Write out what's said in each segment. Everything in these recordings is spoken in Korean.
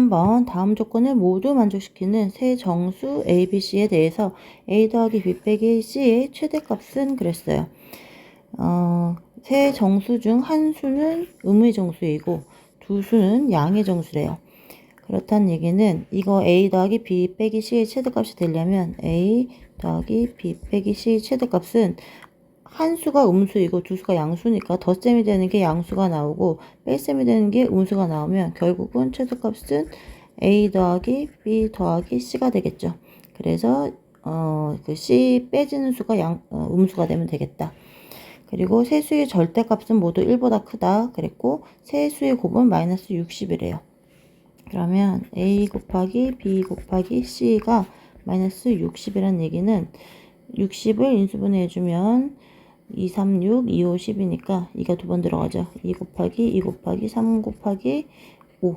3번 다음 조건을 모두 만족시키는 세 정수 A, B, C에 대해서 A 더하기 B 빼기 C의 최대값은 그랬어요. 세 정수 중 한 수는 음의 정수이고 두 수는 양의 정수래요. 그렇다는 얘기는 이거 A 더하기 B 빼기 C의 최대값이 되려면 A 더하기 B 빼기 C의 최대값은 한 수가 음수이고 두 수가 양수니까 덧셈이 되는 게 양수가 나오고 뺄셈이 되는 게 음수가 나오면 결국은 최소값은 A 더하기 B 더하기 C가 되겠죠. 그래서 그 C 빼지는 수가 음수가 되면 되겠다. 그리고 세 수의 절대값은 모두 1보다 크다 그랬고 세 수의 곱은 마이너스 60이래요. 그러면 A 곱하기 B 곱하기 C가 마이너스 60이라는 얘기는 60을 인수분해 해주면 2, 3, 6, 2, 5, 10이니까 2가 두 번 들어가죠. 2 곱하기 2 곱하기 3 곱하기 5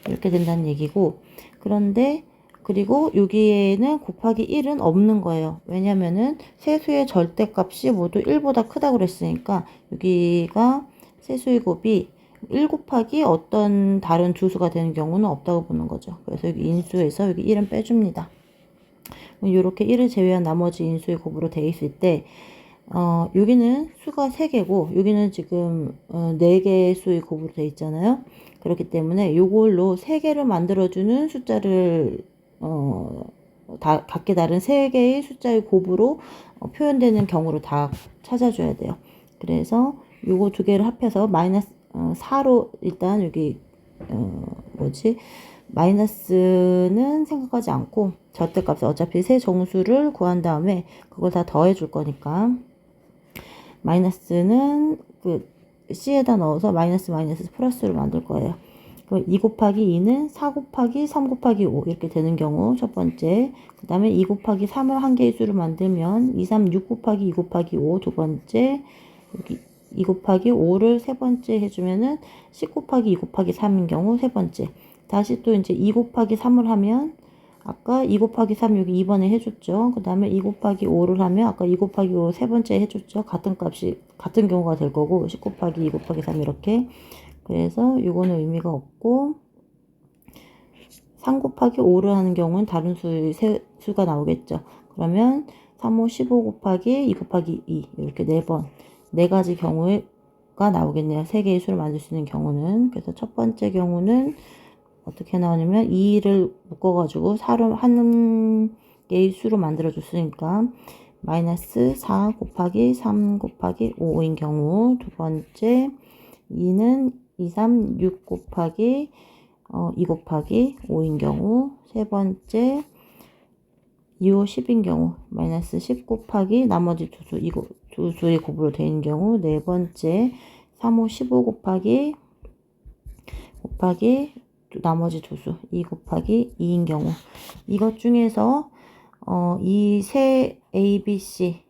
이렇게 된다는 얘기고 그런데 그리고 여기에는 곱하기 1은 없는 거예요. 왜냐면은 세수의 절대값이 모두 1보다 크다고 그랬으니까 여기가 세수의 곱이 1 곱하기 어떤 다른 두 수가 되는 경우는 없다고 보는 거죠. 그래서 여기 인수에서 여기 1은 빼줍니다. 이렇게 1을 제외한 나머지 인수의 곱으로 되어 있을 때 여기는 수가 3개고 여기는 지금 4개의 수의 곱으로 되어 있잖아요. 그렇기 때문에 요걸로 3개를 만들어주는 숫자를 각기 다른 3개의 숫자의 곱으로 표현되는 경우를 다 찾아줘야 돼요. 그래서 요거 두 개를 합해서 마이너스 4로 일단 여기 마이너스는 생각하지 않고 절대값을 어차피 세 정수를 구한 다음에 그걸 다 더해 줄 거니까 마이너스는 그 C에다 넣어서 마이너스 플러스로 만들 거예요. 그럼 2 곱하기 2는 4 곱하기 3 곱하기 5 이렇게 되는 경우 첫 번째, 그 다음에 2 곱하기 3을 한 개의 수를 만들면 2, 3, 6 곱하기 2 곱하기 5 두 번째, 여기 2 곱하기 5를 세 번째 해주면은 10 곱하기 2 곱하기 3인 경우 세 번째, 다시 또 이제 2 곱하기 3을 하면 아까 2 곱하기 3 여기 2번에 해줬죠. 그 다음에 2 곱하기 5를 하면 아까 2 곱하기 5 세 번째 해줬죠. 같은 경우가 될 거고 10 곱하기 2 곱하기 3 이렇게. 그래서 요거는 의미가 없고 3 곱하기 5를 하는 경우는 다른 수가 나오겠죠. 그러면 3, 5, 15 곱하기 2 곱하기 2 이렇게 4번 4가지 경우가 나오겠네요. 3개의 수를 만들 수 있는 경우는. 그래서 첫 번째 경우는 어떻게 나오냐면 2를 묶어가지고 4를 한 개의 수로 만들어 줬으니까 마이너스 4 곱하기 3 곱하기 5인 경우, 두 번째 2는 2, 3, 6 곱하기 2 곱하기 5인 경우, 세 번째 2, 5, 10인 경우 마이너스 10 곱하기 나머지 두 수의 곱으로 되는 경우, 네 번째 3, 5, 15 곱하기 나머지 두 수 2 곱하기 2인 경우, 이것 중에서 이 세 ABC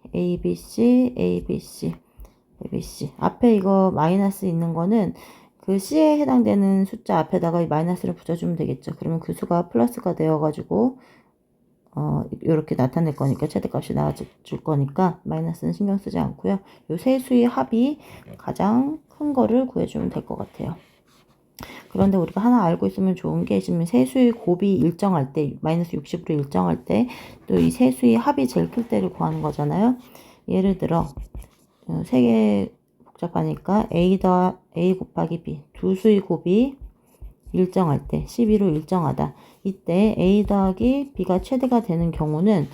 앞에 이거 마이너스 있는 거는 그 C에 해당되는 숫자 앞에다가 마이너스를 붙여주면 되겠죠. 그러면 그 수가 플러스가 되어가지고 이렇게 나타낼 거니까 최대값이 나와줄 거니까 마이너스는 신경 쓰지 않고요. 요 세 수의 합이 가장 큰 거를 구해주면 될 것 같아요. 그런데 우리가 하나 알고 있으면 좋은 게 지금 세수의 곱이 일정할 때 마이너스 60으로 일정할 때 또 이 세수의 합이 제일 클 때를 구하는 거잖아요. 예를 들어 세 개 복잡하니까 A 곱하기 B 두 수의 곱이 일정할 때 12로 일정하다. 이때 A 더하기 B가 최대가 되는 경우는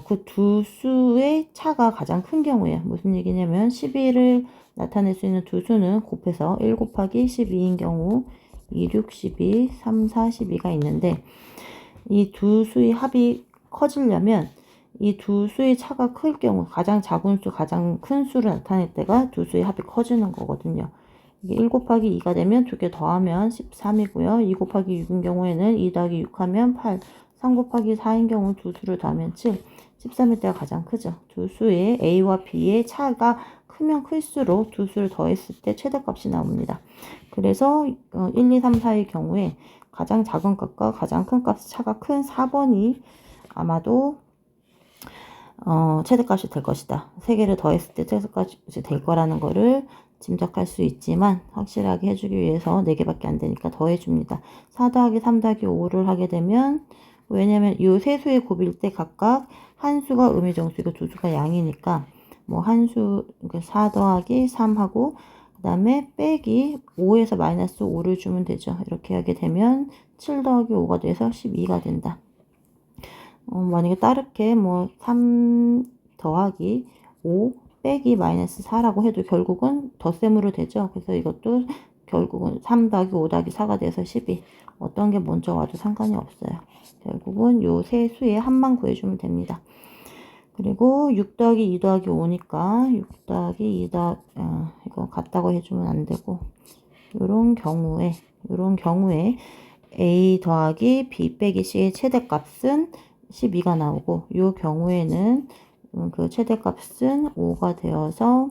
그 두 수의 차가 가장 큰 경우예요. 무슨 얘기냐면 12를 나타낼 수 있는 두 수는 곱해서 1 곱하기 12인 경우 2, 6, 12, 3, 4, 12가 있는데 이 두 수의 합이 커지려면 이 두 수의 차가 클 경우 가장 작은 수, 가장 큰 수를 나타낼 때가 두 수의 합이 커지는 거거든요. 이게 1 곱하기 2가 되면 두 개 더하면 13이고요. 2 곱하기 6인 경우에는 2 더하기 6 하면 8, 3 곱하기 4인 경우 두 수를 더하면 7, 13일 때가 가장 크죠. 두 수의 A와 B의 차가 크면 클수록 두 수를 더했을 때 최대값이 나옵니다. 그래서 1, 2, 3, 4의 경우에 가장 작은 값과 가장 큰 값의 차가 큰 4번이 아마도 최대값이 될 것이다. 3개를 더했을 때 최대값이 될 거라는 거를 짐작할 수 있지만 확실하게 해주기 위해서 4개밖에 안 되니까 더해줍니다. 4 더하기 3 더하기 5를 하게 되면, 왜냐면 이 세 수의 곱일 때 각각 한 수가 음의정수이고 두 수가 양이니까 뭐 한 수, 4 더하기 3하고 그 다음에 빼기 5에서 마이너스 5를 주면 되죠. 이렇게 하게 되면 7 더하기 5가 돼서 12가 된다. 만약에 따르게 뭐 3 더하기 5 빼기 마이너스 4라고 해도 결국은 덧셈으로 되죠. 그래서 이것도 결국은 3 더하기 5 더하기 4가 돼서 12. 어떤 게 먼저 와도 상관이 없어요. 결국은 요 세 수의 합만 구해주면 됩니다. 그리고 6 더하기 2 더하기 5니까 6 더하기 2 이거 같다고 해주면 안 되고, 요런 경우에 A 더하기 B 빼기 C의 최대값은 12가 나오고, 요 경우에는 그 최대값은 5가 되어서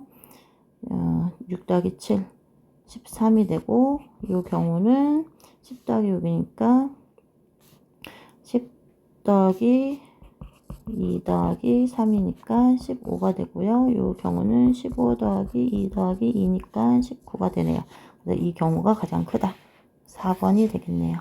6 더하기 7 13이 되고, 요 경우는 10 더하기 6이니까 10 더하기 2 더하기 3이니까 15가 되고요. 요 경우는 15 더하기 2 더하기 2니까 19가 되네요. 그래서 이 경우가 가장 크다. 4번이 되겠네요.